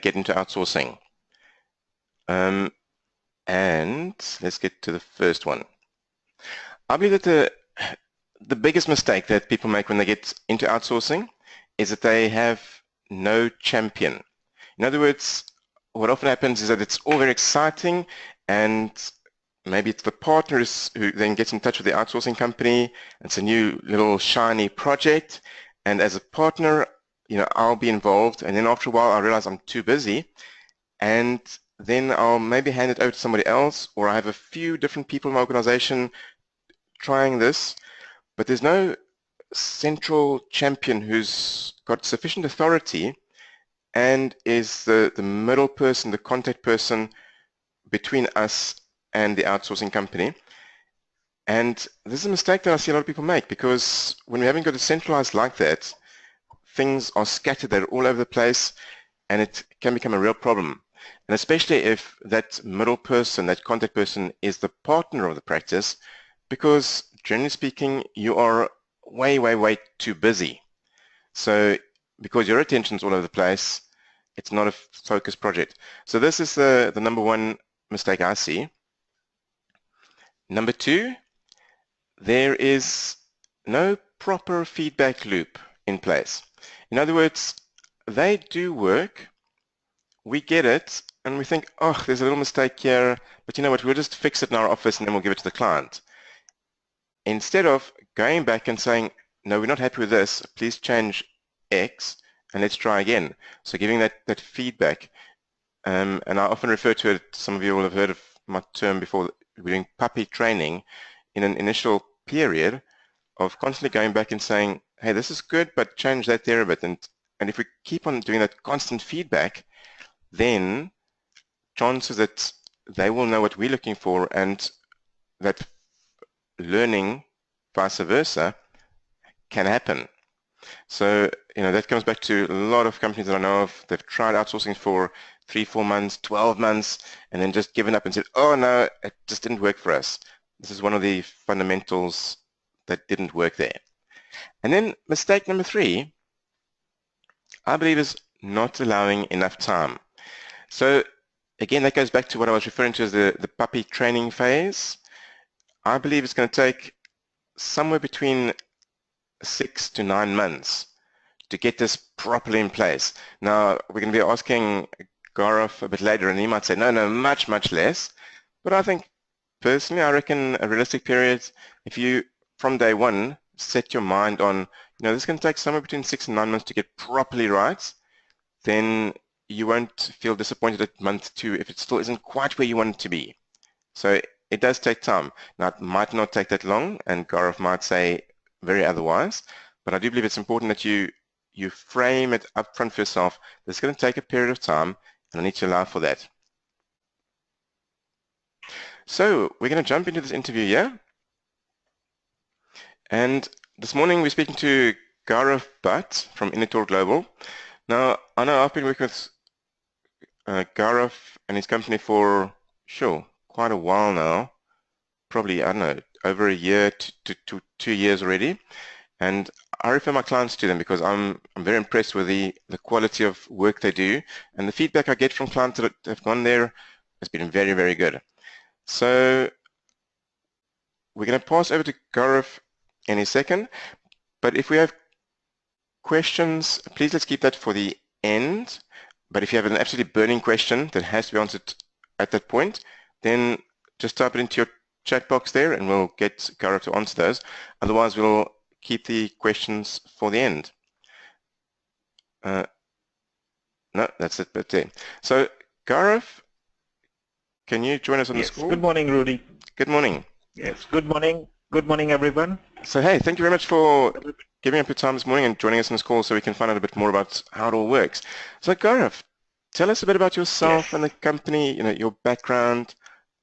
get into outsourcing. And let's get to the first one. I believe that the biggest mistake that people make when they get into outsourcing is that they have no champion. In other words, what often happens is that it's all very exciting, and maybe it's the partners who then gets in touch with the outsourcing company. It's a new little shiny project, and as a partner, I'll be involved, and then after a while I realize I'm too busy, and then I'll maybe hand it over to somebody else, or I have a few different people in my organization trying this, but there's no central champion who's got sufficient authority and is the middle person, the contact person between us and the outsourcing company. And this is a mistake that I see a lot of people make, because when we haven't got it centralized like that, things are scattered, they're all over the place, and it can become a real problem. And especially if that middle person, that contact person, is the partner of the practice, because generally speaking, you are way, way, way too busy. So because your attention's all over the place, it's not a focused project. So this is the number one mistake I see. Number two, there is no proper feedback loop in place. In other words, they do work, we get it, and we think, oh, there's a little mistake here, but you know what, we'll just fix it in our office and then we'll give it to the client. Instead of going back and saying, no, we're not happy with this, please change X, and let's try again. So giving that feedback, and I often refer to it, some of you will have heard of my term before, we're doing puppy training in an initial period of constantly going back and saying, hey, this is good, but change that there a bit. And if we keep on doing that constant feedback, then chances that they will know what we're looking for, and that learning vice versa can happen. So, that comes back to a lot of companies that I know of. They've tried outsourcing for 3, 4 months, 12 months, and then just given up and said, oh no, it just didn't work for us. This is one of the fundamentals that didn't work there. And then mistake number 3, I believe, is not allowing enough time. So again, that goes back to what I was referring to as the puppy training phase. I believe it's going to take somewhere between 6 to 9 months to get this properly in place. Now, we're going to be asking Gaurav a bit later, and he might say, no, much, much less. But I think, personally, I reckon a realistic period, if you, from day one, set your mind on, this is going to take somewhere between 6 and 9 months to get properly right, then you won't feel disappointed at month 2 if it still isn't quite where you want it to be. So it does take time. Now, it might not take that long, and Gaurav might say very otherwise, but I do believe it's important that you frame it up front for yourself. This is going to take a period of time, and I need to allow for that. So we're going to jump into this interview here. And this morning we're speaking to Gaurav Bhatt from Initor Global. Now, I know I've been working with Gaurav and his company for, quite a while now. Probably, I don't know, over a year to 2 years already. And I refer my clients to them because I'm very impressed with the quality of work they do, and the feedback I get from clients that have gone there has been very, very good. So we're going to pass over to Gaurav in a second, but if we have questions, please let's keep that for the end. But if you have an absolutely burning question that has to be answered at that point, then just type it into your chat box there and we'll get Gaurav to answer those. Otherwise, we'll keep the questions for the end. No, that's it, but there. So, Gaurav, can you join us on this call? Good morning, Rudy. Good morning. Yes, good morning. Good morning, everyone. So, hey, thank you very much for giving up your time this morning and joining us on this call so we can find out a bit more about how it all works. So, Gaurav, tell us a bit about yourself and the company, your background,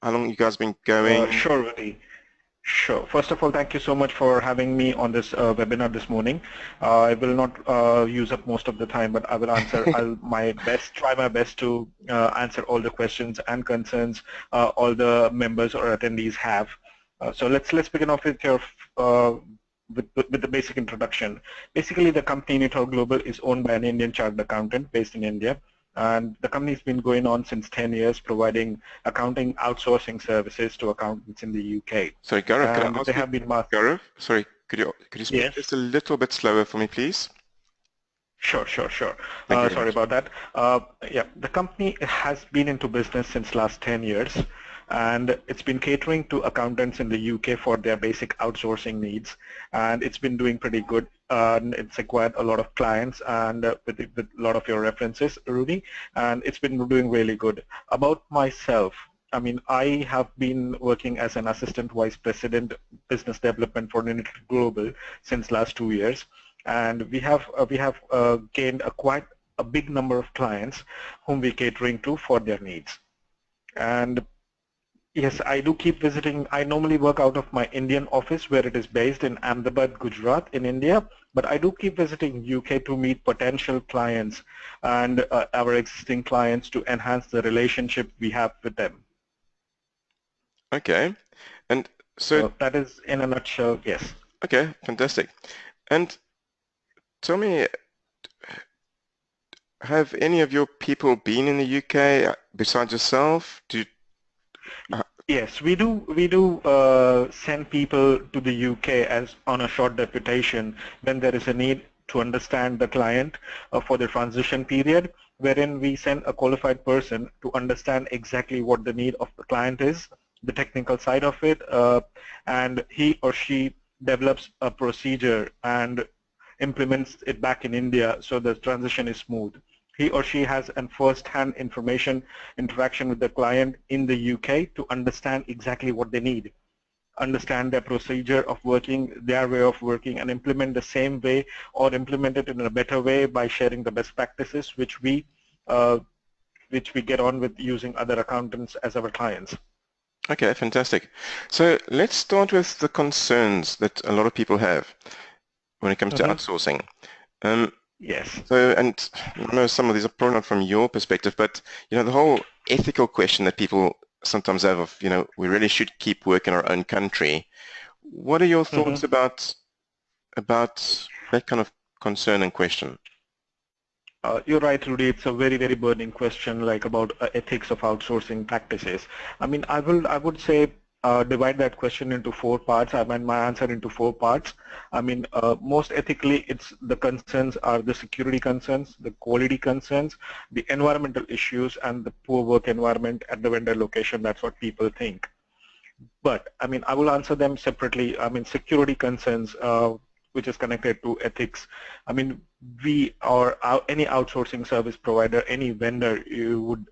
how long you guys been going. Sure, Rudy. Sure. First of all, thank you so much for having me on this webinar this morning. I will not use up most of the time, but I will answer try my best to answer all the questions and concerns all the members or attendees have. So let's begin off with your with the basic introduction. Basically, the company Initor Global is owned by an Indian chartered accountant based in India. And the company's been going on since 10 years, providing accounting outsourcing services to accountants in the UK. Sorry, Gaurav, can I And they ask you, have been, Gaurav, sorry, could you speak yes. just a little bit slower for me, please? Sure, sure, sure. Thank you very Sorry much. about that. Yeah, the company has been into business since last 10 years, and it's been catering to accountants in the UK for their basic outsourcing needs, and it's been doing pretty good. And it's acquired a lot of clients, and with a lot of your references, Rudy, and it's been doing really good. About myself, I mean, I have been working as an assistant vice president business development for United Global since last 2 years, and we have gained a quite a big number of clients whom we're catering to for their needs. And yes, I do keep visiting. I normally work out of my Indian office where it is based in Ahmedabad, Gujarat in India, but I do keep visiting UK to meet potential clients and our existing clients to enhance the relationship we have with them. Okay. And so, So that is in a nutshell, yes. okay, fantastic. And tell me, have any of your people been in the UK besides yourself? Uh, Yes, we do send people to the UK as on a short deputation when there is a need to understand the client for the transition period, wherein we send a qualified person to understand exactly what the need of the client is, the technical side of it, and he or she develops a procedure and implements it back in India so the transition is smooth. He or she has a first-hand information interaction with the client in the UK to understand exactly what they need, understand their procedure of working, their way of working, and implement the same way or implement it in a better way by sharing the best practices uh, which we get on with using other accountants as our clients. okay, fantastic. So let's start with the concerns that a lot of people have when it comes to Hmm. outsourcing. Um, Yes. and I know some of these are probably not from your perspective, but the whole ethical question that people sometimes have of, we really should keep work in our own country. What are your Hmm. thoughts about that kind of concern and question? You're right, Rudy. It's a very, very burning question, like about ethics of outsourcing practices. I mean, I would say divide that question into four parts. I mean, my answer into four parts. I mean, most ethically, it's the concerns are the security concerns, the quality concerns, the environmental issues, and the poor work environment at the vendor location. That's what people think. But I mean, I will answer them separately. I mean, security concerns, which is connected to ethics. I mean, we are any outsourcing service provider, any vendor you would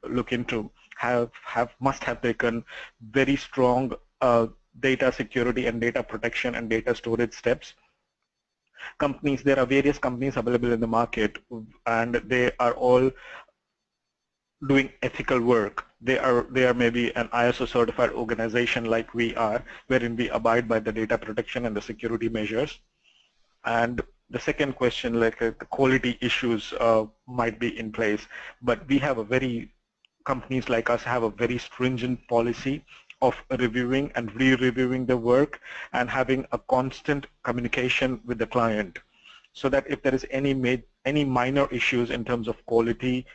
look into must have taken very strong data security and data protection and data storage steps. Companies, there are various companies available in the market, and they are all doing ethical work. They are maybe an ISO certified organization like we are, wherein we abide by the data protection and the security measures. And the second question, like the quality issues might be in place, but we have a very companies like us have a very stringent policy of reviewing and re-reviewing the work and having a constant communication with the client, so that if there is any minor issues in terms of quality,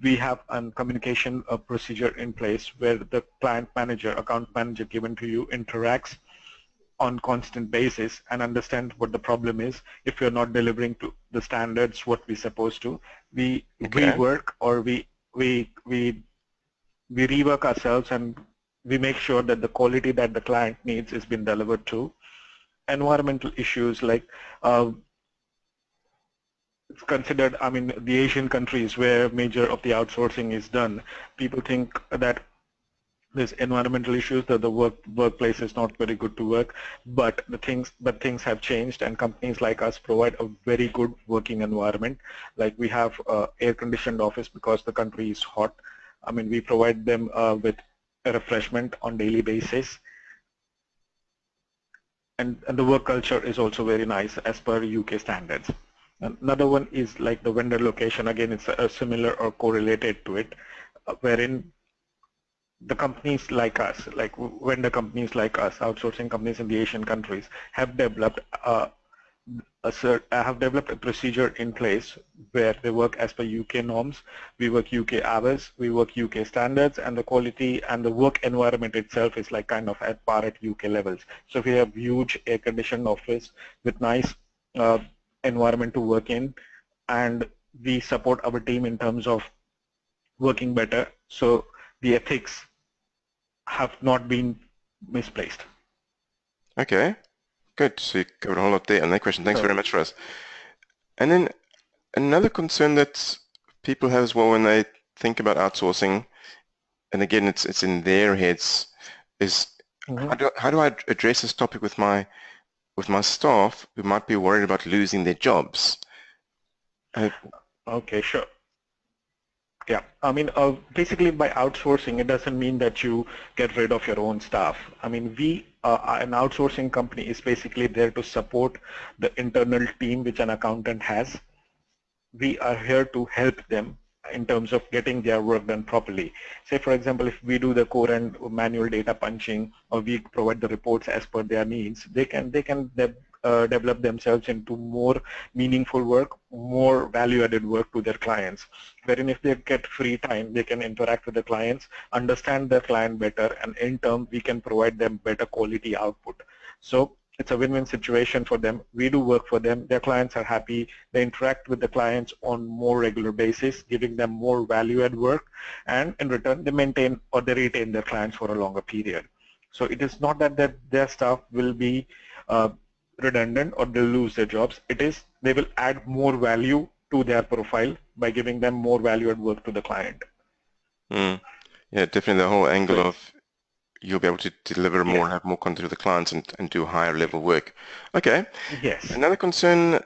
we have a communication procedure in place where the client manager, account manager given to you interacts on constant basis and understand what the problem is. If you're not delivering to the standards what we're supposed to, we Okay, rework or we rework ourselves and we make sure that the quality that the client needs is being delivered to. Environmental issues like it's considered, I mean, the Asian countries where major of the outsourcing is done, people think that there's environmental issues, that the workplace is not very good to work, but things have changed, and companies like us provide a very good working environment. Like we have air-conditioned office because the country is hot. I mean, we provide them with a refreshment on daily basis, and the work culture is also very nice as per UK standards. Another one is like the vendor location. Again, it's a similar or correlated to it, wherein the companies like us, like vendor companies like us, outsourcing companies in the Asian countries, have developed I have developed a procedure in place where they work as per UK norms. We work UK hours, we work UK standards, and the quality and the work environment itself is like kind of at par at UK levels. So we have huge air-conditioned office with nice uh, environment to work in, and we support our team in terms of working better. So the ethics have not been misplaced. Okay, good. So you covered a whole lot there on that question. Thanks So, very much, Russ. And then another concern that people have as well when they think about outsourcing, and again, it's in their heads, is mhm. how do I address this topic with my staff who might be worried about losing their jobs? Uh, Okay, sure. Yeah, I mean, basically by outsourcing, it doesn't mean that you get rid of your own staff. I mean, an outsourcing company is basically there to support the internal team which an accountant has. We are here to help them in terms of getting their work done properly. Say, for example, if we do the core and manual data punching, or we provide the reports as per their needs, they can develop themselves into more meaningful work, more value-added work to their clients. Wherein if they get free time, they can interact with the clients, understand their client better, and in turn, we can provide them better quality output. So it's a win-win situation for them. We do work for them. Their clients are happy. They interact with the clients on more regular basis, giving them more value-add work, and in return, they maintain or they retain their clients for a longer period. So it is not that their staff will be uh, redundant or they'll lose their jobs. It is they will add more value to their profile by giving them more value-add work to the client. mm, yeah, definitely the whole angle So of you'll be able to deliver more yes, and have more contact with the clients and do higher level work. Okay. yes. Another concern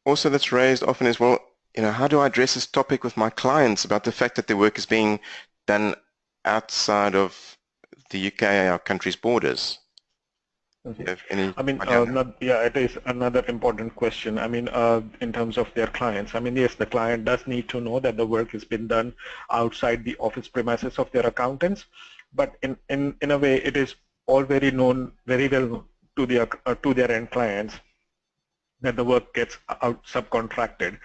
also that's raised often is, well, how do I address this topic with my clients about the fact that their work is being done outside of the UK, our country's borders? Do you Mhm. have any I mean, idea on that? yeah, it is another important question. I mean, in terms of their clients, I mean, yes, the client does need to know that the work has been done outside the office premises of their accountants, but in a way, it is all very known, very well known to their end clients that the work gets out subcontracted.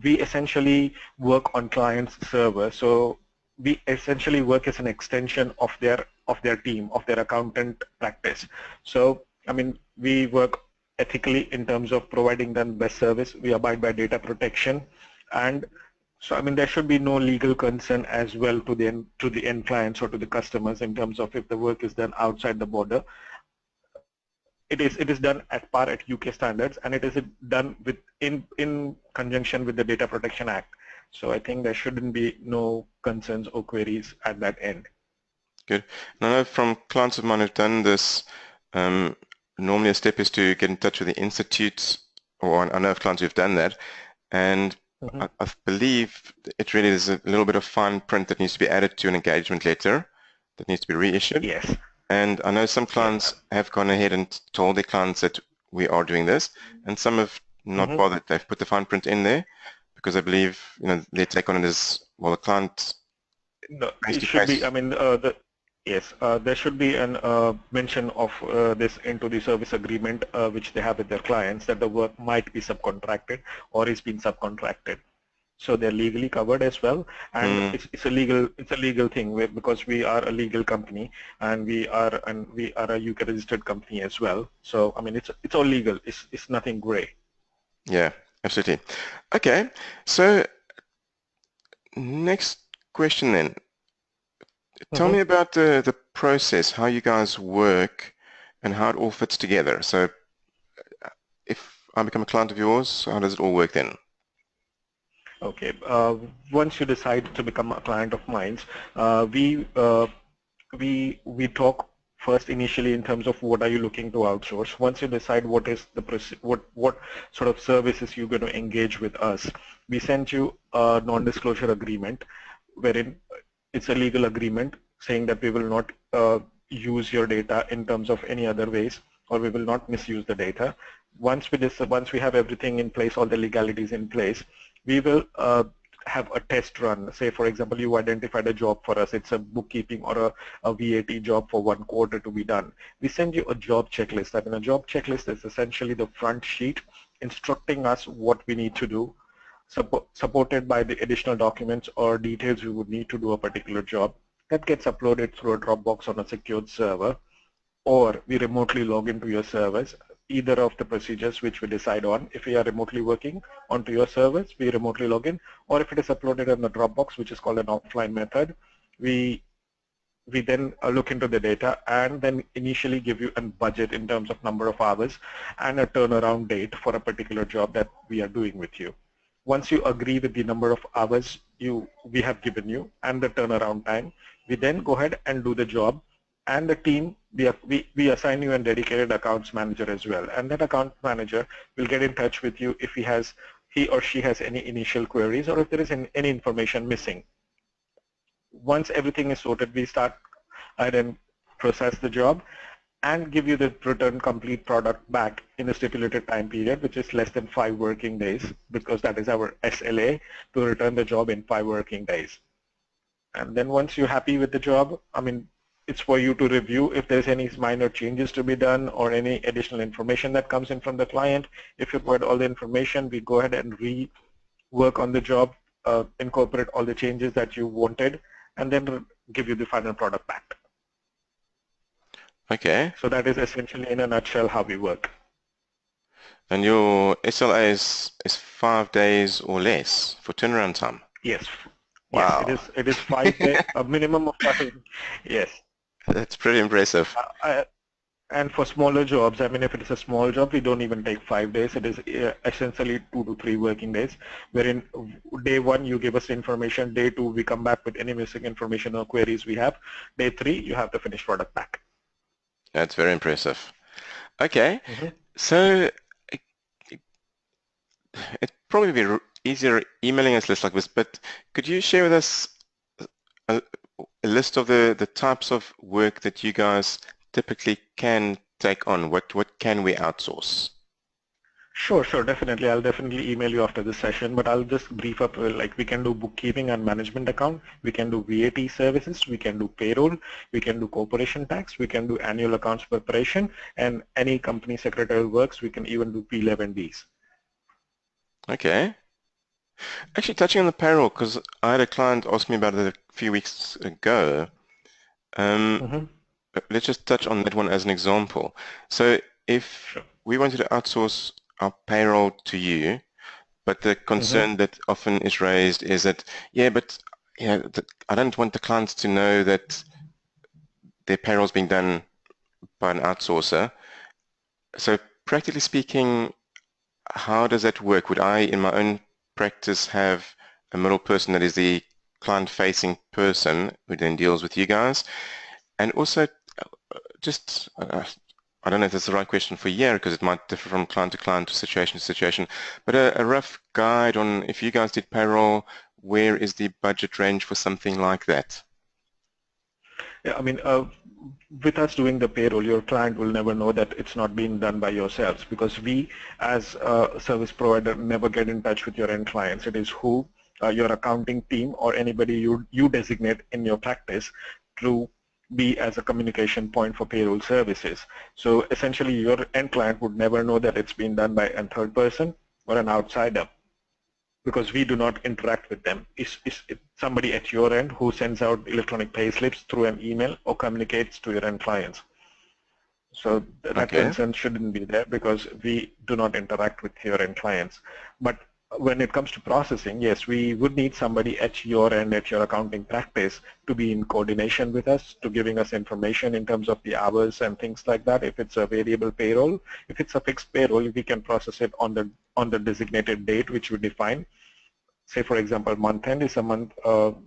We essentially work on client's server, so we essentially work as an extension of their team, of their accountant practice. So I mean, we work ethically in terms of providing them best service. We abide by data protection, and so I mean there should be no legal concern as well to the end clients or to the customers in terms of if the work is done outside the border. It is done at par at UK standards, and it is done in conjunction with the Data Protection Act. So I think there shouldn't be no concerns or queries at that end. Good. And I know from clients of mine who've done this, um, normally a step is to get in touch with the institute, or I know of clients who've done that, and Mhm. I believe it really is a little bit of fine print that needs to be added to an engagement letter that needs to be reissued. Yes, And I know some yes. clients have gone ahead and told their clients that we are doing this, and some have not Mhm. bothered. They've put the fine print in there because I believe, their take on it is, well, the client No, face it to should be. face. I mean, yes, there should be an mention of this into the service agreement which they have with their clients that the work might be subcontracted or is being subcontracted. So they're legally covered as well, and Hmm, it's a legal thing because we are a legal company and we are a UK registered company as well. So I mean it's all legal. It's nothing gray. yeah, absolutely. Okay, so next question then. Tell Mhm. me about the process, how you guys work, and how it all fits together. So if I become a client of yours, how does it all work then? Okay. Once you decide to become a client of mine, uh, we uh, we talk first initially in terms of what are you looking to outsource. Once you decide what is what sort of services you're going to engage with us, we send you a non-disclosure agreement wherein it's a legal agreement saying that we will not use your data in terms of any other ways, or we will not misuse the data. Once we have everything in place, all the legalities in place, we will have a test run. Say, for example, you identified a job for us. It's a bookkeeping or a VAT job for 1 quarter to be done. We send you a job checklist. I mean, a job checklist is essentially the front sheet instructing us what we need to do, supported by the additional documents or details we would need to do a particular job. That gets uploaded through a Dropbox on a secured server, or we remotely log into your servers, either of the procedures which we decide on. If we are remotely working onto your servers, we remotely log in, or if it is uploaded on the Dropbox, which is called an offline method, we then look into the data and then initially give you a budget in terms of number of hours and a turnaround date for a particular job that we are doing with you. Once you agree with the number of hours we have given you and the turnaround time, we then go ahead and do the job, and the team, we assign you a dedicated accounts manager as well, and that account manager will get in touch with you if he or she has any initial queries or if there is any information missing. Once everything is sorted, we start and then process the job and give you the return complete product back in a stipulated time period, which is less than 5 working days, because that is our SLA, to return the job in 5 working days. And then once you're happy with the job, I mean, it's for you to review if there's any minor changes to be done or any additional information that comes in from the client. If you provide all the information, we go ahead and rework on the job, incorporate all the changes that you wanted, and then give you the final product back. Okay. So that is essentially in a nutshell how we work. And your SLA is 5 days or less for turnaround time? Yes. Wow. Yes, it is 5 days, a minimum of 5. Yes. That's pretty impressive. And for smaller jobs, I mean, if it is a small job, we don't even take 5 days. It is essentially 2 to 3 working days, wherein day 1, you give us information. Day 2, we come back with any missing information or queries we have. Day 3, you have the finished product back. That's very impressive. Okay. So it'd probably be easier emailing us lists like this, but could you share with us a list of the types of work that you guys typically can take on? What can we outsource? Sure, definitely. I'll definitely email you after this session, but I'll just brief up, like we can do bookkeeping and management account, we can do VAT services, we can do payroll, we can do corporation tax, we can do annual accounts preparation, and any company secretarial works, we can even do P11Ds. Okay. Actually, touching on the payroll, because I had a client ask me about it a few weeks ago. Let's just touch on that one as an example. So if we wanted to outsource our payroll to you, but the concern that often is raised is that, yeah, but I don't want the clients to know that their payroll is being done by an outsourcer. So practically speaking, how does that work? Would I, in my own practice, have a middle person that is the client-facing person who then deals with you guys? And also, just I don't know if that's the right question for a year, because it might differ from client to client, to situation, but a rough guide on, if you guys did payroll, where is the budget range for something like that? Yeah, I mean, with us doing the payroll, your client will never know that it's not being done by yourselves, because we, as a service provider, never get in touch with your end clients. It is who your accounting team or anybody you designate in your practice to be as a communication point for payroll services. So essentially, your end client would never know that it's been done by a third person or an outsider, because we do not interact with them. It's somebody at your end who sends out electronic pay slips through an email or communicates to your end clients. So that concern shouldn't be there, because we do not interact with your end clients. But when it comes to processing, yes, we would need somebody at your end, at your accounting practice, to be in coordination with us, to giving us information in terms of the hours and things like that. If it's a variable payroll, if it's a fixed payroll, we can process it on the designated date which we define. Say, for example, month end is a month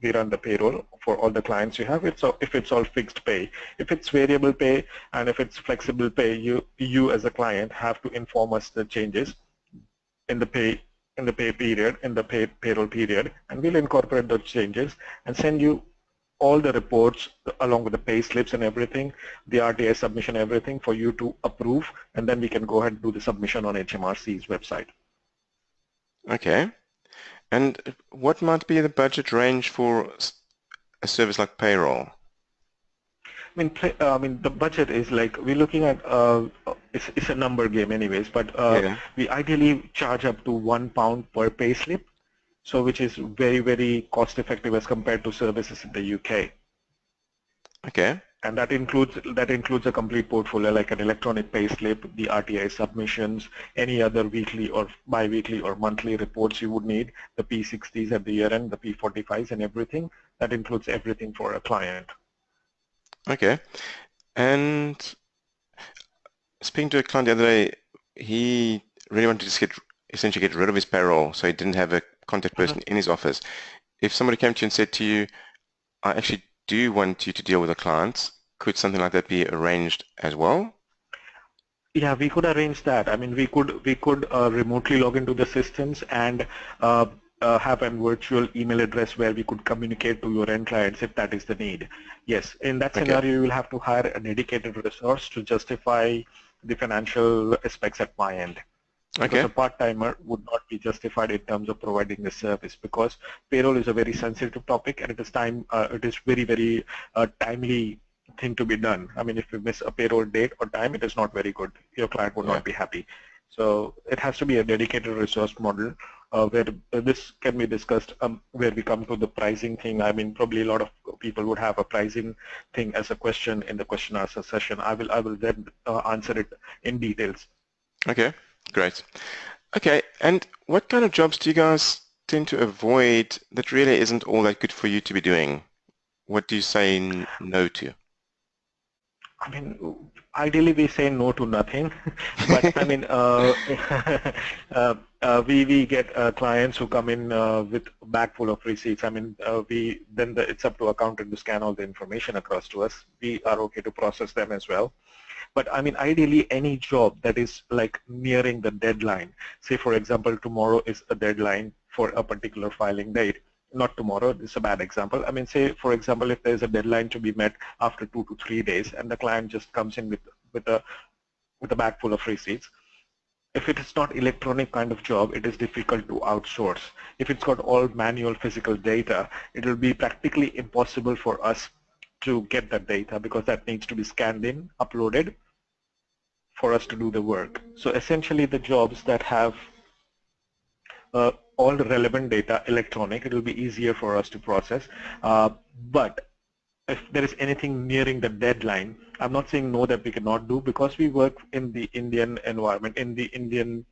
we run the payroll for all the clients you have. If it's all fixed pay. If it's variable pay and if it's flexible pay, you as a client have to inform us the changes in the pay period, in the payroll period, and we'll incorporate those changes and send you all the reports along with the pay slips and everything, the RTI submission, everything for you to approve, and then we can go ahead and do the submission on HMRC's website. Okay. And what might be the budget range for a service like payroll? I mean, the budget is like, we're looking at it's a number game anyways, but Yeah. we ideally charge up to £1 per payslip, so which is very, very cost effective as compared to services in the UK. Okay. And that includes a complete portfolio like an electronic payslip, the RTI submissions, any other weekly or bi-weekly or monthly reports you would need, the P60s at the year end, the P45s and everything. That includes everything for a client. Okay. And speaking to a client the other day, he really wanted to just essentially get rid of his payroll, so he didn't have a contact person in his office. If somebody came to you and said to you, I actually do want you to deal with the clients, could something like that be arranged as well? Yeah, we could arrange that. I mean, we could remotely log into the systems and uh, have a virtual email address where we could communicate to your end clients if that is the need. Yes, in that Okay. scenario, you will have to hire a dedicated resource to justify the financial aspects at my end, because Okay. a part-timer would not be justified in terms of providing the service, because payroll is a very sensitive topic and it is very, very timely thing to be done. I mean, if you miss a payroll date or time, it is not very good. Your client would Yeah. not be happy. So it has to be a dedicated resource model where this can be discussed, where we come to the pricing thing. I mean, probably a lot of people would have a pricing thing as a question in the question answer session. I will then answer it in details. Okay. Great. Okay. And what kind of jobs do you guys tend to avoid that really isn't all that good for you to be doing? What do you say no to? I mean, ideally we say no to nothing, but I mean, we get clients who come in with a bag full of receipts. I mean, it's up to accountant to scan all the information across to us. We are okay to process them as well. But I mean, ideally, any job that is like nearing the deadline. Say, for example, tomorrow is a deadline for a particular filing date. Not tomorrow, this is a bad example. I mean, say, for example, if there's a deadline to be met after 2 to 3 days and the client just comes in with a bag full of receipts, if it is not electronic kind of job, it is difficult to outsource. If it's got all manual physical data, it will be practically impossible for us to get that data, because that needs to be scanned in, uploaded for us to do the work. So essentially the jobs that have all the relevant data electronic, it will be easier for us to process. But if there is anything nearing the deadline, I'm not saying no that we cannot do, because we work in the Indian environment, in the Indian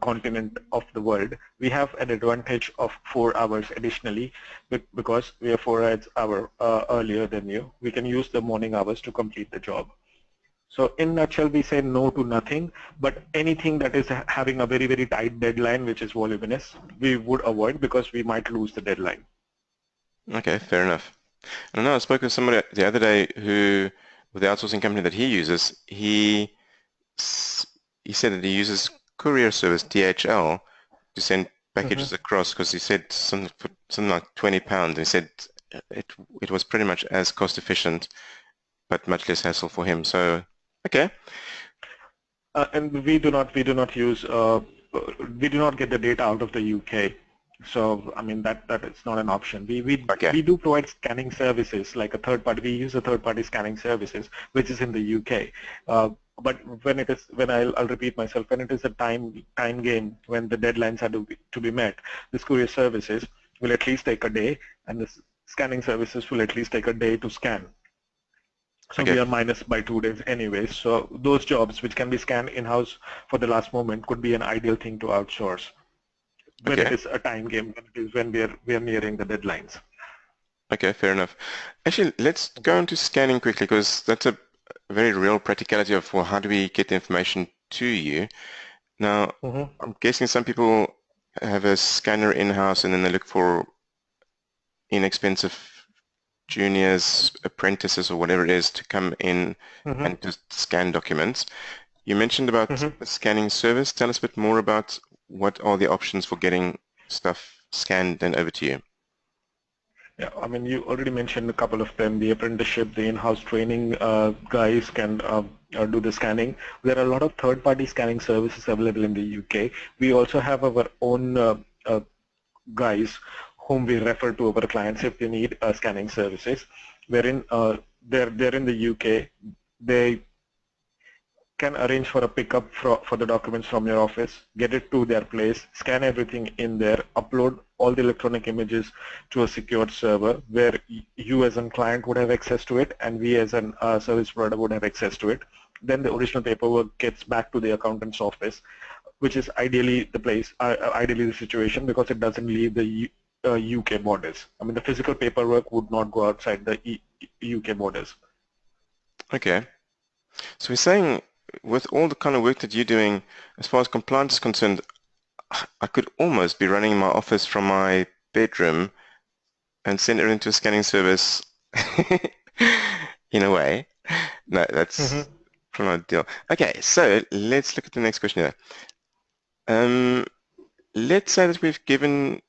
continent of the world. We have an advantage of 4 hours additionally, because we are 4 hours earlier than you. We can use the morning hours to complete the job. So in nutshell, we say no to nothing, but anything that is having a very, very tight deadline, which is voluminous, we would avoid, because we might lose the deadline. Okay, fair enough. I know I spoke with somebody the other day who, with the outsourcing company that he uses, s- he said that he uses courier service, DHL, to send Mhm. packages across because he said something like £20. He said it it was pretty much as cost efficient, but much less hassle for him. So, okay, And we do not get the data out of the UK. So I mean that is not an option. okay, We do provide scanning services like a third party. We use a third party scanning services which is in the UK. But I'll repeat myself, when it is a time game, when the deadlines are to be met, this courier services will at least take a day, and the scanning services will at least take a day to scan. So okay, we are minus by 2 days anyways. So those jobs which can be scanned in-house for the last moment could be an ideal thing to outsource when it okay, is a time game, when it is when we are nearing the deadlines. okay, fair enough. Actually, let's go into scanning quickly because that's a very real practicality of, well, how do we get the information to you? Now, Hmm. I'm guessing some people have a scanner in-house and then they look for inexpensive juniors, apprentices, or whatever it is to come in Hmm. and just scan documents. You mentioned about Hmm. a scanning service. Tell us a bit more about what are the options for getting stuff scanned and over to you. Yeah, I mean, you already mentioned a couple of them. The apprenticeship, the in-house training guys can do the scanning. There are a lot of third-party scanning services available in the UK. We also have our own guys whom we refer to our clients if they need scanning services, wherein they're in the UK. They can arrange for a pickup for the documents from your office, get it to their place, scan everything in there, upload all the electronic images to a secured server where you as a client would have access to it and we as a service provider would have access to it. Then the original paperwork gets back to the accountant's office, which is ideally the place, ideally the situation, because it doesn't leave the UK borders. I mean, the physical paperwork would not go outside the UK borders. Okay. So we're saying with all the kind of work that you're doing, as far as compliance is concerned, I could almost be running my office from my bedroom and send everything to a scanning service in a way. No, that's probably not ideal. Okay, so let's look at the next question here. Let's say that we've given,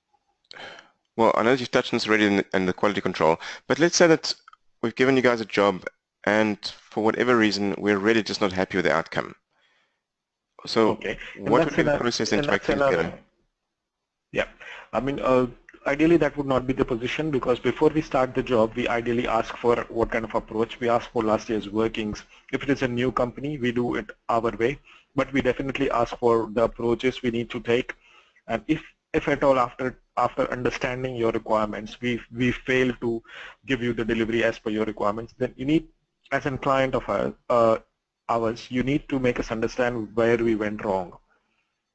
well, I know that you've touched on this already in the quality control, but let's say that we've given you guys a job and for whatever reason, we're really just not happy with the outcome. So Okay, and what would be the process then to make things better? Yeah, I mean, ideally that would not be the position, because before we start the job, we ideally ask for what kind of approach. We ask for last year's workings. If it is a new company, we do it our way, but we definitely ask for the approaches we need to take. And if at all after understanding your requirements, we fail to give you the delivery as per your requirements, then you need, as a client of ours, you need to make us understand where we went wrong,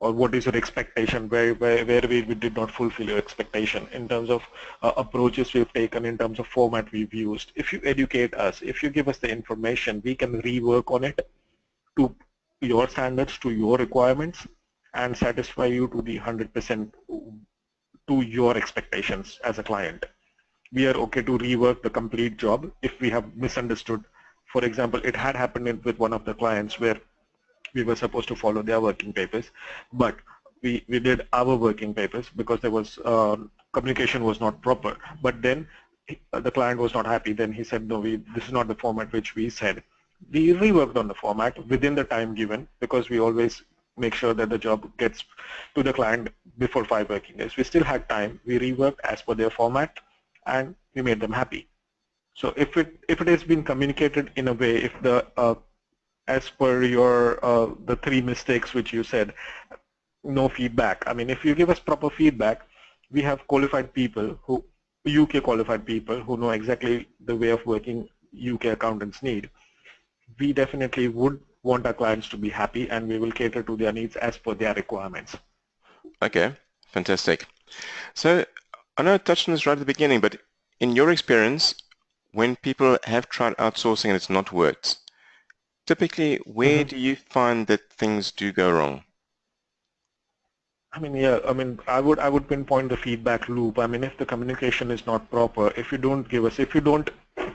or what is your expectation, where we did not fulfill your expectation in terms of approaches we've taken, in terms of format we've used. If you educate us, if you give us the information, we can rework on it to your standards, to your requirements, and satisfy you to the 100% to your expectations as a client. We are okay to rework the complete job if we have misunderstood. For example, it had happened with one of the clients where we were supposed to follow their working papers, but we did our working papers because there was communication was not proper. But then the client was not happy. Then he said, no, this is not the format which we said. We reworked on the format within the time given, because we always make sure that the job gets to the client before 5 working days. We still had time. We reworked as per their format, and we made them happy. So if it has been communicated in a way, if the as per your the 3 mistakes which you said, no feedback. I mean, if you give us proper feedback, we have qualified people who UK qualified people who know exactly the way of working UK accountants need. We definitely would want our clients to be happy, and we will cater to their needs as per their requirements. Okay, fantastic. So I know I touched on this right at the beginning, but in your experience, when people have tried outsourcing and it's not worked, typically where do you find that things do go wrong? I mean, yeah, I mean, I would pinpoint the feedback loop. I mean, if the communication is not proper, if you don't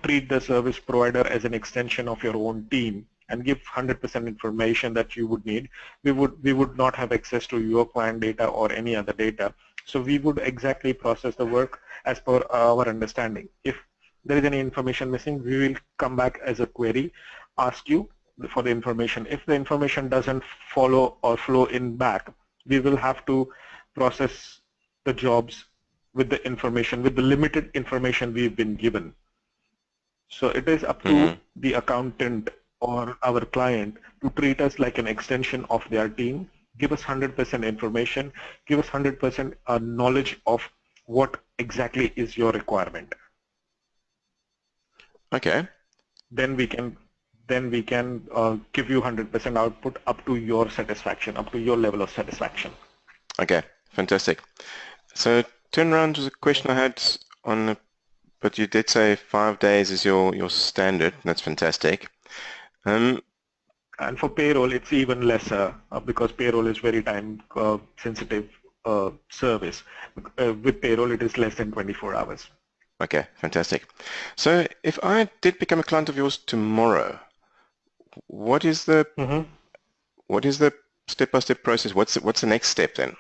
treat the service provider as an extension of your own team and give 100% information that you would need, we would not have access to your client data or any other data. So we would exactly process the work as per our understanding. If there is any information missing, we will come back as a query, ask you for the information. If the information doesn't follow or flow in back, we will have to process the jobs with the information, with the limited information we've been given. So it is up to the accountant or our client to treat us like an extension of their team, give us 100% information, give us 100% knowledge of what exactly is your requirement. Okay. Then we can give you 100% output up to your satisfaction, up to your level of satisfaction. Okay, fantastic. So turnaround was a question I had on, but you did say 5 days is your standard. That's fantastic. And for payroll, it's even lesser because payroll is very time sensitive service. With payroll, it is less than 24 hours. Okay, fantastic. So if I did become a client of yours tomorrow, what is the step-by-step process? What's the next step then?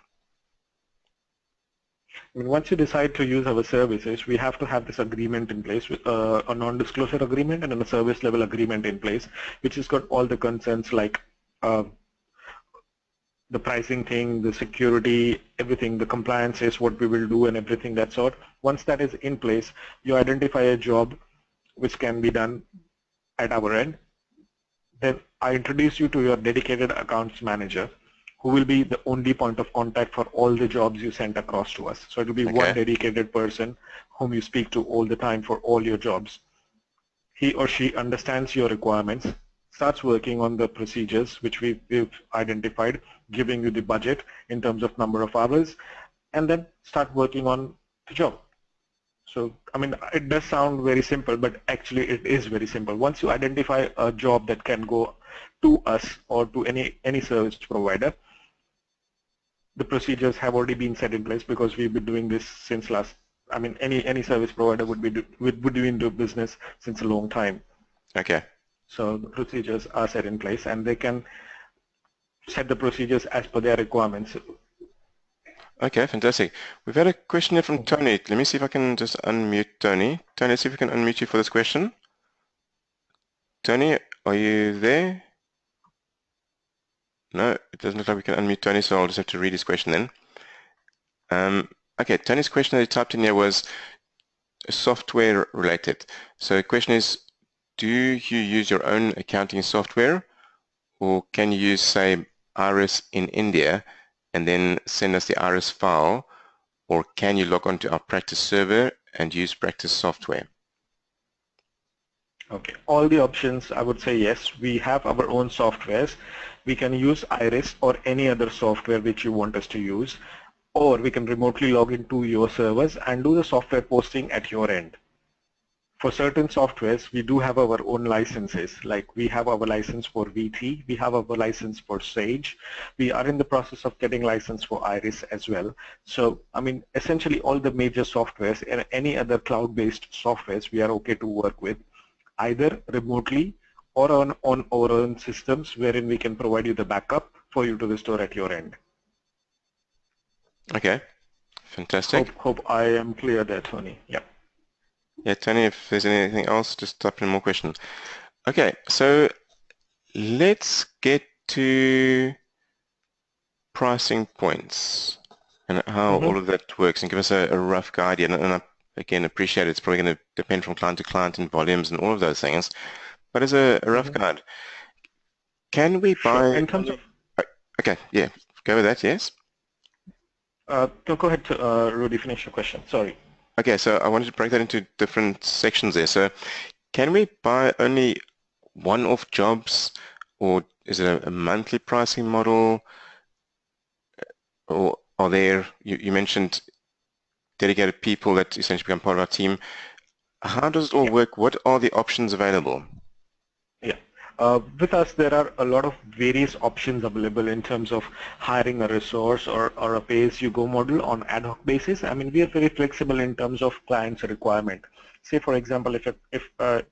I mean, once you decide to use our services, we have to have this agreement in place, a non-disclosure agreement and a service level agreement in place, which has got all the consents like the pricing thing, the security, everything, the compliance is what we will do and everything that sort. Once that is in place, you identify a job which can be done at our end. Then I introduce you to your dedicated accounts manager, who will be the only point of contact for all the jobs you sent across to us. So it will be one Okay. dedicated person whom you speak to all the time for all your jobs. He or she understands your requirements, starts working on the procedures which we've identified, giving you the budget in terms of number of hours, and then start working on the job. So, I mean, it does sound very simple, but actually it is very simple. Once you identify a job that can go to us or to any service provider, the procedures have already been set in place because we've been doing this since last. I mean, any service provider would be doing the business since a long time. Okay. So the procedures are set in place, and they can set the procedures as per their requirements. Okay, fantastic. We've had a question here from Tony. Let me see if I can just unmute Tony. Tony, let's see if we can unmute you for this question. Tony, are you there? No, it doesn't look like we can unmute Tony, so I'll just have to read his question then. Okay, Tony's question that he typed in here was software related. So the question is, do you use your own accounting software, or can you use, say, Iris in India and then send us the Iris file, or can you log onto our practice server and use practice software? Okay, all the options, I would say yes. We have our own softwares. We can use Iris or any other software which you want us to use, or we can remotely log into your servers and do the software posting at your end. For certain softwares, we do have our own licenses, like we have our license for VT, we have our license for Sage, we are in the process of getting license for Iris as well. So, I mean, essentially all the major softwares and any other cloud-based softwares we are okay to work with, either remotely or on our own systems, wherein we can provide you the backup for you to restore at your end. Okay, fantastic. Hope I am clear there, Tony. Yeah. Yeah, Tony, if there's anything else, just type in more questions. Okay, so let's get to pricing points and how all of that works, and give us a rough guide. And I, again, appreciate it's probably going to depend from client to client and volumes and all of those things. But as a rough guide, can we buy? Sure. In terms of okay, yeah, go with that. Yes. no, go ahead, Rudy. Finish your question. Sorry. Okay, so I wanted to break that into different sections there. So can we buy only one-off jobs, or is it a monthly pricing model? Or are there, you mentioned dedicated people that essentially become part of our team. How does it all work? What are the options available? Yeah. With us, there are a lot of various options available in terms of hiring a resource or a pay-as-you-go model on ad hoc basis. I mean, we are very flexible in terms of client's requirement. Say, for example, if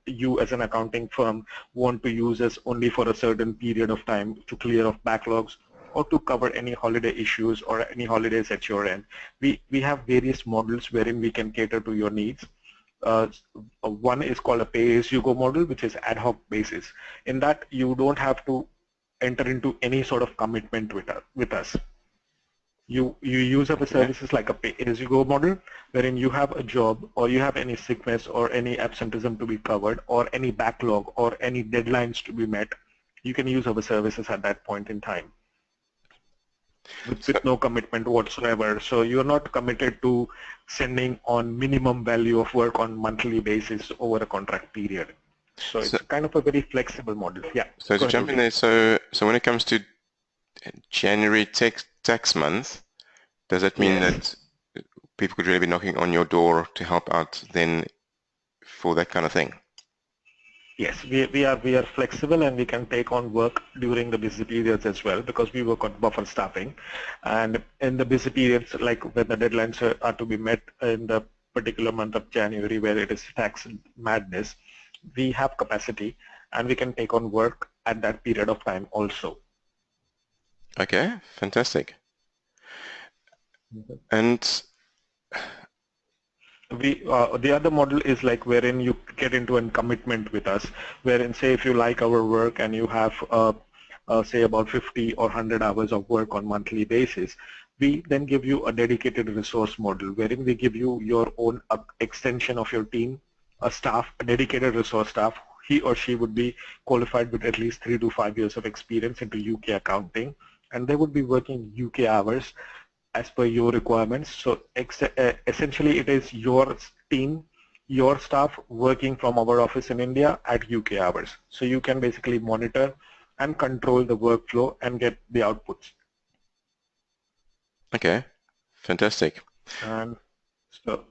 you as an accounting firm want to use us only for a certain period of time to clear off backlogs or to cover any holiday issues or any holidays at your end, we have various models wherein we can cater to your needs. One is called a pay-as-you-go model, which is ad hoc basis. In that, you don't have to enter into any sort of commitment with us. You use our services like a pay-as-you-go model, wherein you have a job or you have any sickness or any absenteeism to be covered or any backlog or any deadlines to be met. You can use our services at that point in time with no commitment whatsoever. So you're not committed to sending on minimum value of work on monthly basis over a contract period. So it's kind of a very flexible model. Yeah. So to jump in there, so when it comes to January tax month, does that mean that people could really be knocking on your door to help out then for that kind of thing? Yes, we are flexible, and we can take on work during the busy periods as well, because we work on buffer staffing. And in the busy periods, like when the deadlines are to be met in the particular month of January, where it is tax madness, we have capacity and we can take on work at that period of time also. Okay, fantastic. And the other model is like wherein you get into a commitment with us, wherein say if you like our work and you have say about 50 or 100 hours of work on monthly basis, we then give you a dedicated resource model wherein we give you your own extension of your team, a dedicated resource staff. he or she would be qualified with at least 3 to 5 years of experience into UK accounting, and they would be working UK hours as per your requirements. So essentially it is your team, your staff working from our office in India at UK hours. So you can basically monitor and control the workflow and get the outputs. Okay, fantastic. And so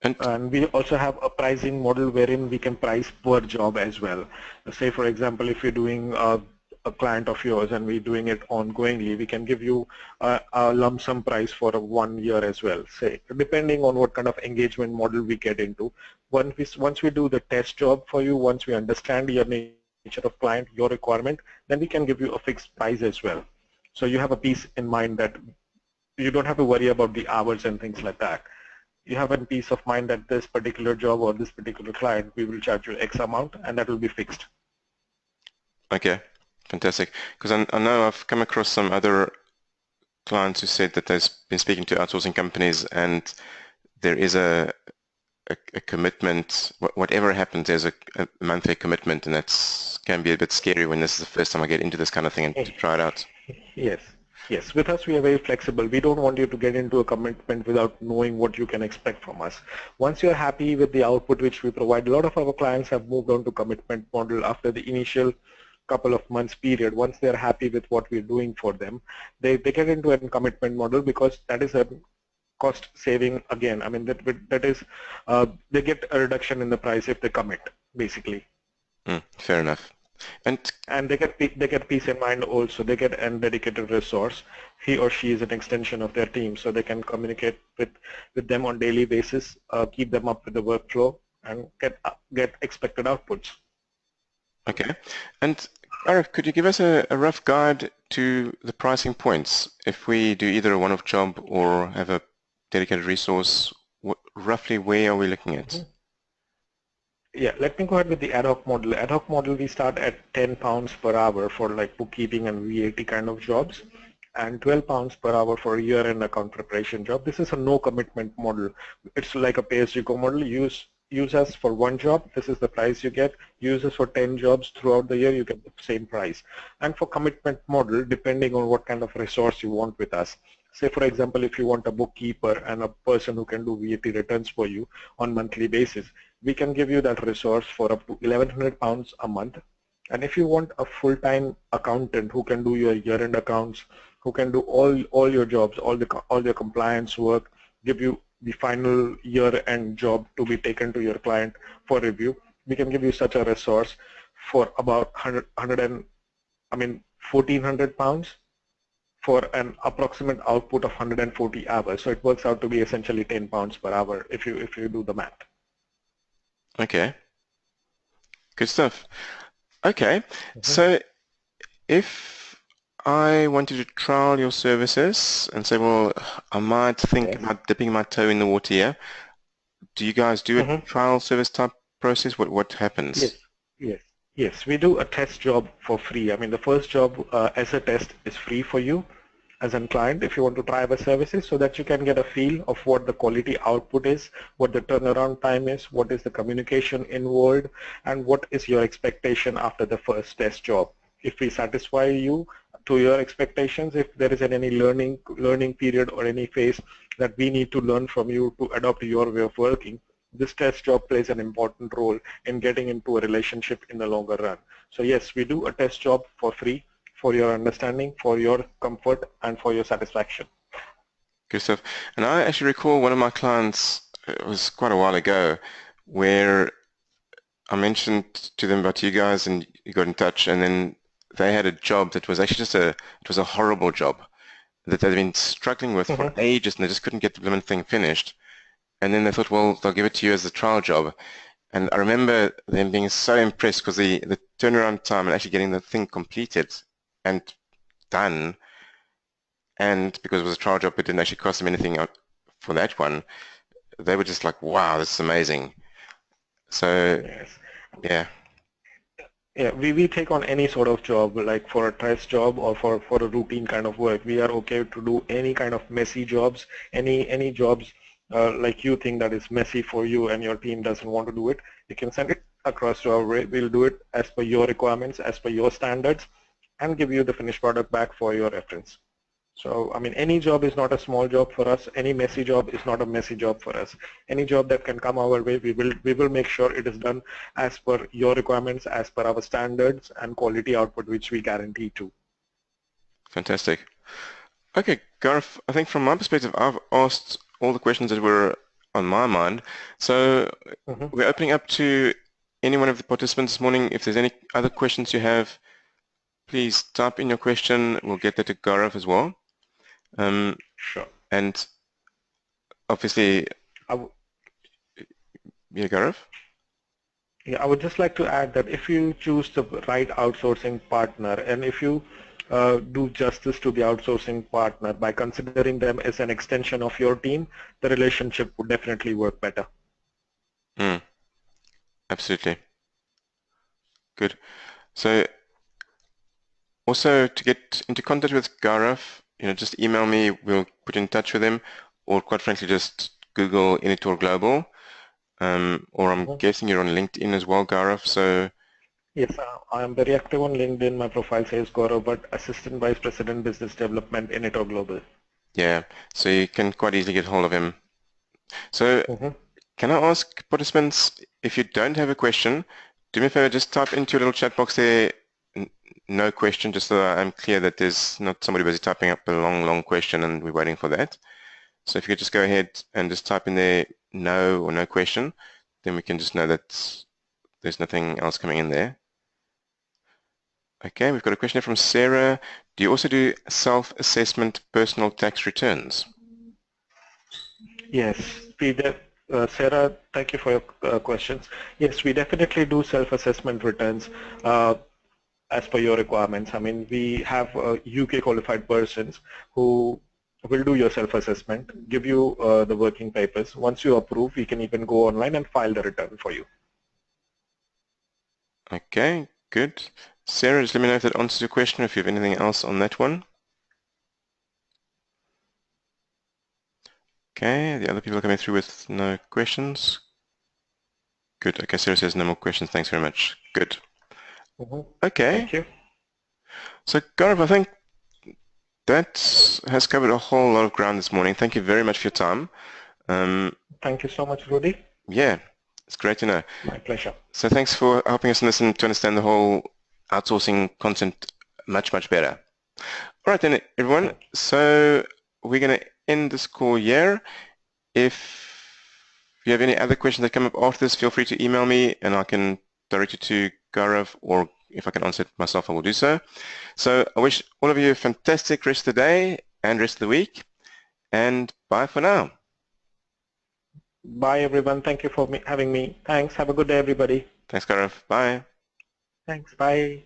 And And we also have a pricing model wherein we can price per job as well. Say, for example, if you're doing a client of yours and we're doing it ongoingly, we can give you a lump sum price for 1 year as well, say, depending on what kind of engagement model we get into. Once we do the test job for you, once we understand your nature of client, your requirement, then we can give you a fixed price as well. So you have a peace in mind that you don't have to worry about the hours and things like that. You have a peace of mind that this particular job or this particular client, we will charge you X amount and that will be fixed. okay, fantastic. Because I know I've come across some other clients who said that they've been speaking to outsourcing companies and there is a commitment, whatever happens, there's a monthly commitment, and that's can be a bit scary when this is the first time I get into this kind of thing and to try it out. Yes. Yes, with us we are very flexible. We don't want you to get into a commitment without knowing what you can expect from us. Once you're happy with the output which we provide, a lot of our clients have moved on to commitment model after the initial couple of months period. Once they're happy with what we're doing for them, they get into a commitment model because that is a cost saving again. I mean that is they get a reduction in the price if they commit basically. Fair enough. And they get peace in mind also. They get a dedicated resource. He or she is an extension of their team, so they can communicate with them on daily basis, keep them up with the workflow, and get expected outputs. Okay. And Arif, could you give us a rough guide to the pricing points if we do either a one-off job or have a dedicated resource? Roughly where are we looking at? Yeah, let me go ahead with the ad hoc model. Ad hoc model, we start at £10 per hour for like bookkeeping and VAT kind of jobs, and £12 per hour for a year-end account preparation job. This is a no commitment model. It's like a pay-as-you-go model. Use us for one job, this is the price you get. Use us for 10 jobs throughout the year, you get the same price. And for commitment model, depending on what kind of resource you want with us. Say for example, if you want a bookkeeper and a person who can do VAT returns for you on monthly basis, we can give you that resource for up to £1,100 a month. And if you want a full-time accountant who can do your year-end accounts, who can do all your jobs, all your compliance work, give you the final year-end job to be taken to your client for review, we can give you such a resource for about £1,400 for an approximate output of 140 hours. So it works out to be essentially £10 per hour if you do the math. Okay. Good stuff. Okay. So if I wanted to trial your services and say, well, I might think about dipping my toe in the water here, do you guys do a trial service type process? What happens? Yes. We do a test job for free. I mean, the first job as a test is free for you as a client if you want to try our services, so that you can get a feel of what the quality output is, what the turnaround time is, what is the communication involved, and what is your expectation after the first test job. If we satisfy you to your expectations, if there is any learning period or any phase that we need to learn from you to adopt your way of working, this test job plays an important role in getting into a relationship in the longer run. So yes, we do a test job for free for your understanding, for your comfort, and for your satisfaction. Good stuff. And I actually recall one of my clients, it was quite a while ago, where I mentioned to them about you guys and you got in touch, and then they had a job that was actually it was a horrible job that they'd been struggling with for ages and they just couldn't get the blooming thing finished. And then they thought, well, they'll give it to you as a trial job. And I remember them being so impressed because the turnaround time and actually getting the thing completed and done, and because it was a trial job, it didn't actually cost them anything for that one. They were just like, wow, this is amazing. So, yes. Yeah, we take on any sort of job, like for a test job or for a routine kind of work. We are okay to do any kind of messy jobs, any jobs like you think that is messy for you and your team doesn't want to do it. You can send it across to our we'll do it as per your requirements, as per your standards, and give you the finished product back for your reference. So, I mean, any job is not a small job for us. Any messy job is not a messy job for us. Any job that can come our way, we will make sure it is done as per your requirements, as per our standards and quality output, which we guarantee to. Fantastic. Okay, Gareth, I think from my perspective, I've asked all the questions that were on my mind. So we're opening up to any one of the participants this morning. If there's any other questions you have, please type in your question. We'll get that to Gareth as well. Sure. And obviously, yeah, Gareth? Yeah, I would just like to add that if you choose the right outsourcing partner, and if you do justice to the outsourcing partner by considering them as an extension of your team, the relationship would definitely work better. Absolutely. Good. So also to get into contact with Gareth, just email me. We'll put you in touch with him, or quite frankly, just Google Initor Global. Or I'm guessing you're on LinkedIn as well, Gareth. So yes, I am very active on LinkedIn. My profile says Gaurav, but Assistant Vice President Business Development in Initor Global. yeah, so you can quite easily get hold of him. So can I ask participants, if you don't have a question, do me a favor, just type into your little chat box there, no question, just so that I'm clear that there's not somebody busy typing up a long question and we're waiting for that. So if you could just go ahead and just type in there no or no question, then we can just know that there's nothing else coming in there. Okay, we've got a question here from Sarah. Do you also do self-assessment personal tax returns? Yes, Sarah, thank you for your questions. Yes, we definitely do self-assessment returns as per your requirements. I mean, we have UK qualified persons who will do your self-assessment, give you the working papers. Once you approve, we can even go online and file the return for you. Okay, good. Sarah, just let me know if that answers your question, if you have anything else on that one. Okay, the other people are coming through with no questions. Good. Okay, Sarah says no more questions. Thanks very much. Good. Okay. Thank you. So, Gaurav, I think that has covered a whole lot of ground this morning. Thank you very much for your time. Thank you so much, Rudy. Yeah, it's great to know. My pleasure. So thanks for helping us listen to understand the whole outsourcing content much better. All right then, everyone. So we're going to end this call here. If you have any other questions that come up after this, feel free to email me and I can direct you to Gaurav, or if I can answer it myself, I will do so. So I wish all of you a fantastic rest of the day and rest of the week, and bye for now. Bye, everyone. Thank you for having me. Thanks. Have a good day, everybody. Thanks, Gaurav. Bye. Thanks. Bye.